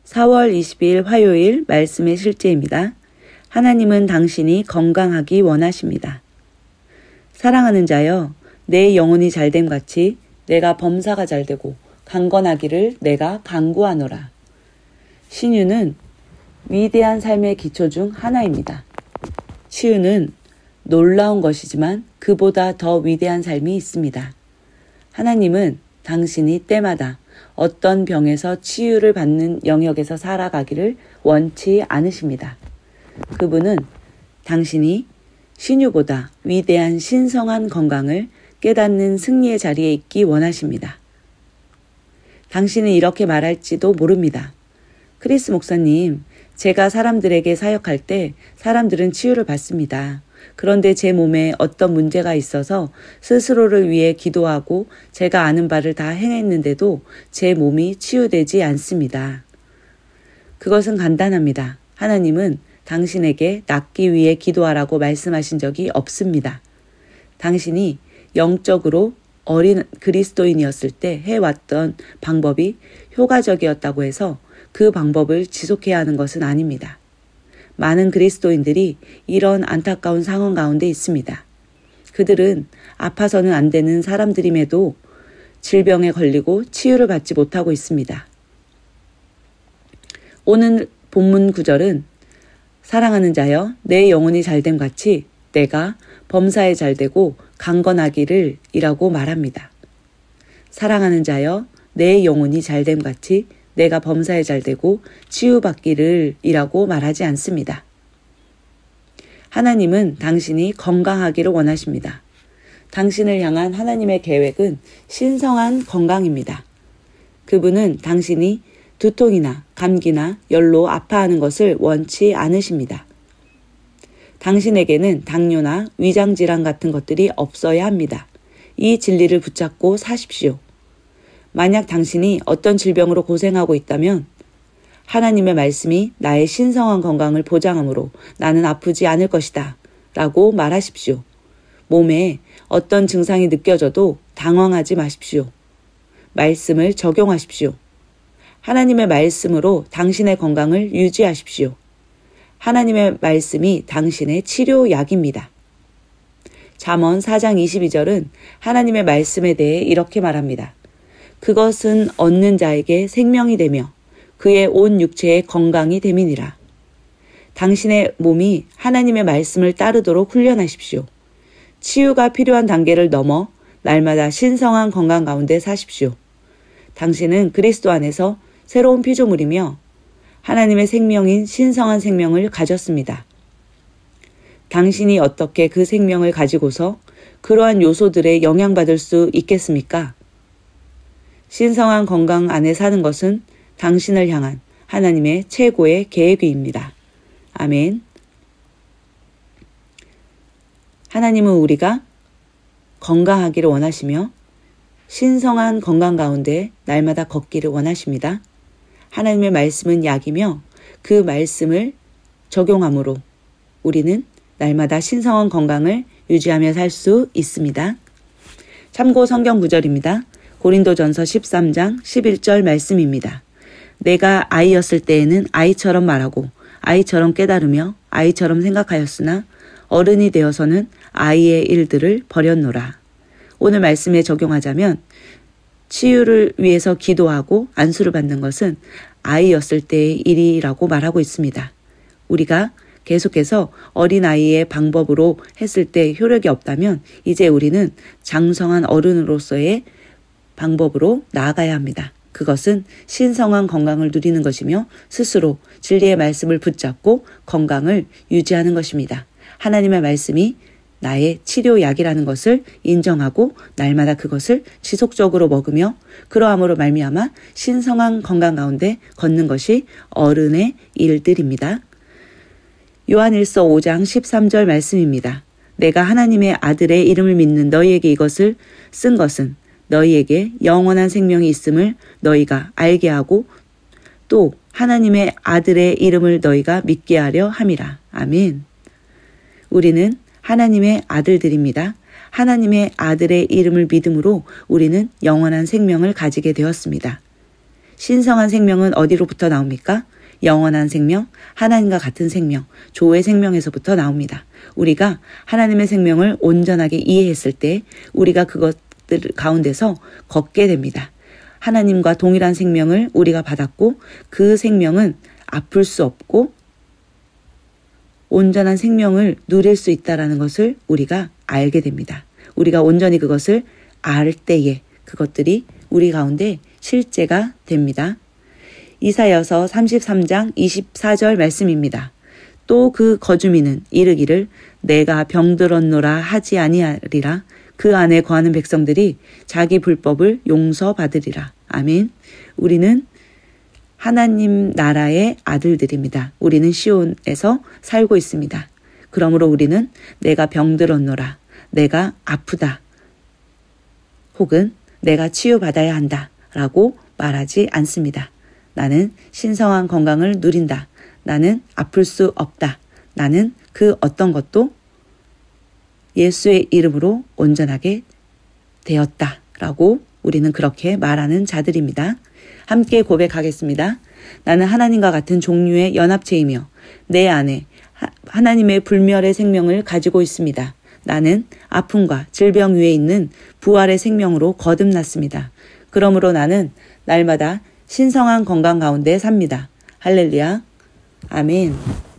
4월 20일 화요일 말씀의 실제입니다. 하나님은 당신이 건강하기 원하십니다. 사랑하는 자여, 내 영혼이 잘됨 같이 내가 범사가 잘되고 강건하기를 내가 간구하노라. 신유는 위대한 삶의 기초 중 하나입니다. 치유는 놀라운 것이지만 그보다 더 위대한 삶이 있습니다. 하나님은 당신이 때마다 어떤 병에서 치유를 받는 영역에서 살아가기를 원치 않으십니다. 그분은 당신이 신유보다 위대한 신성한 건강을 깨닫는 승리의 자리에 있기 원하십니다. 당신은 이렇게 말할지도 모릅니다. 크리스 목사님, 제가 사람들에게 사역할 때 사람들은 치유를 받습니다. 그런데 제 몸에 어떤 문제가 있어서 스스로를 위해 기도하고 제가 아는 바를 다 행했는데도 제 몸이 치유되지 않습니다. 그것은 간단합니다. 하나님은 당신에게 낫기 위해 기도하라고 말씀하신 적이 없습니다. 당신이 영적으로 어린 그리스도인이었을 때 해왔던 방법이 효과적이었다고 해서 그 방법을 지속해야 하는 것은 아닙니다. 많은 그리스도인들이 이런 안타까운 상황 가운데 있습니다. 그들은 아파서는 안 되는 사람들임에도 질병에 걸리고 치유를 받지 못하고 있습니다. 오늘 본문 구절은 사랑하는 자여, 내 영혼이 잘됨 같이 내가 범사에 잘되고 강건하기를 이라고 말합니다. 사랑하는 자여, 내 영혼이 잘됨 같이 내가 범사에 잘되고 치유받기를 이라고 말하지 않습니다. 하나님은 당신이 건강하기를 원하십니다. 당신을 향한 하나님의 계획은 신성한 건강입니다. 그분은 당신이 두통이나 감기나 열로 아파하는 것을 원치 않으십니다. 당신에게는 당뇨나 위장질환 같은 것들이 없어야 합니다. 이 진리를 붙잡고 사십시오. 만약 당신이 어떤 질병으로 고생하고 있다면 하나님의 말씀이 나의 신성한 건강을 보장하므로 나는 아프지 않을 것이다 라고 말하십시오. 몸에 어떤 증상이 느껴져도 당황하지 마십시오. 말씀을 적용하십시오. 하나님의 말씀으로 당신의 건강을 유지하십시오. 하나님의 말씀이 당신의 치료약입니다. 잠언 4장 22절은 하나님의 말씀에 대해 이렇게 말합니다. 그것은 얻는 자에게 생명이 되며 그의 온 육체의 건강이 됨이니라. 당신의 몸이 하나님의 말씀을 따르도록 훈련하십시오. 치유가 필요한 단계를 넘어 날마다 신성한 건강 가운데 사십시오. 당신은 그리스도 안에서 새로운 피조물이며 하나님의 생명인 신성한 생명을 가졌습니다. 당신이 어떻게 그 생명을 가지고서 그러한 요소들에 영향받을 수 있겠습니까? 신성한 건강 안에 사는 것은 당신을 향한 하나님의 최고의 계획입니다. 아멘. 하나님은 우리가 건강하기를 원하시며 신성한 건강 가운데 날마다 걷기를 원하십니다. 하나님의 말씀은 약이며 그 말씀을 적용함으로 우리는 날마다 신성한 건강을 유지하며 살 수 있습니다. 참고 성경 구절입니다. 고린도전서 13장 11절 말씀입니다. 내가 아이였을 때에는 아이처럼 말하고 아이처럼 깨달으며 아이처럼 생각하였으나 어른이 되어서는 아이의 일들을 버렸노라. 오늘 말씀에 적용하자면 치유를 위해서 기도하고 안수를 받는 것은 아이였을 때의 일이라고 말하고 있습니다. 우리가 계속해서 어린아이의 방법으로 했을 때 효력이 없다면 이제 우리는 장성한 어른으로서의 방법으로 나아가야 합니다. 그것은 신성한 건강을 누리는 것이며 스스로 진리의 말씀을 붙잡고 건강을 유지하는 것입니다. 하나님의 말씀이 나의 치료약이라는 것을 인정하고 날마다 그것을 지속적으로 먹으며 그러함으로 말미암아 신성한 건강 가운데 걷는 것이 어른의 일들입니다. 요한일서 5장 13절 말씀입니다. 내가 하나님의 아들의 이름을 믿는 너희에게 이것을 쓴 것은 너희에게 영원한 생명이 있음을 너희가 알게 하고 또 하나님의 아들의 이름을 너희가 믿게 하려 함이라. 아멘. 우리는 하나님의 아들들입니다. 하나님의 아들의 이름을 믿음으로 우리는 영원한 생명을 가지게 되었습니다. 신성한 생명은 어디로부터 나옵니까? 영원한 생명, 하나님과 같은 생명, 조의 생명에서부터 나옵니다. 우리가 하나님의 생명을 온전하게 이해했을 때 우리가 그것들 가운데서 걷게 됩니다. 하나님과 동일한 생명을 우리가 받았고 그 생명은 아플 수 없고 온전한 생명을 누릴 수 있다는 것을 우리가 알게 됩니다. 우리가 온전히 그것을 알 때에 그것들이 우리 가운데 실제가 됩니다. 이사야서 33장 24절 말씀입니다. 또 그 거주민은 이르기를 내가 병들었노라 하지 아니하리라. 그 안에 거하는 백성들이 자기 불법을 용서받으리라. 아멘. 우리는 하나님 나라의 아들들입니다. 우리는 시온에서 살고 있습니다. 그러므로 우리는 내가 병들었노라, 내가 아프다, 혹은 내가 치유받아야 한다 라고 말하지 않습니다. 나는 신성한 건강을 누린다. 나는 아플 수 없다. 나는 그 어떤 것도 예수의 이름으로 온전하게 되었다 라고 우리는 그렇게 말하는 자들입니다. 함께 고백하겠습니다. 나는 하나님과 같은 종류의 연합체이며 내 안에 하나님의 불멸의 생명을 가지고 있습니다. 나는 아픔과 질병 위에 있는 부활의 생명으로 거듭났습니다. 그러므로 나는 날마다 신성한 건강 가운데 삽니다. 할렐루야. 아멘.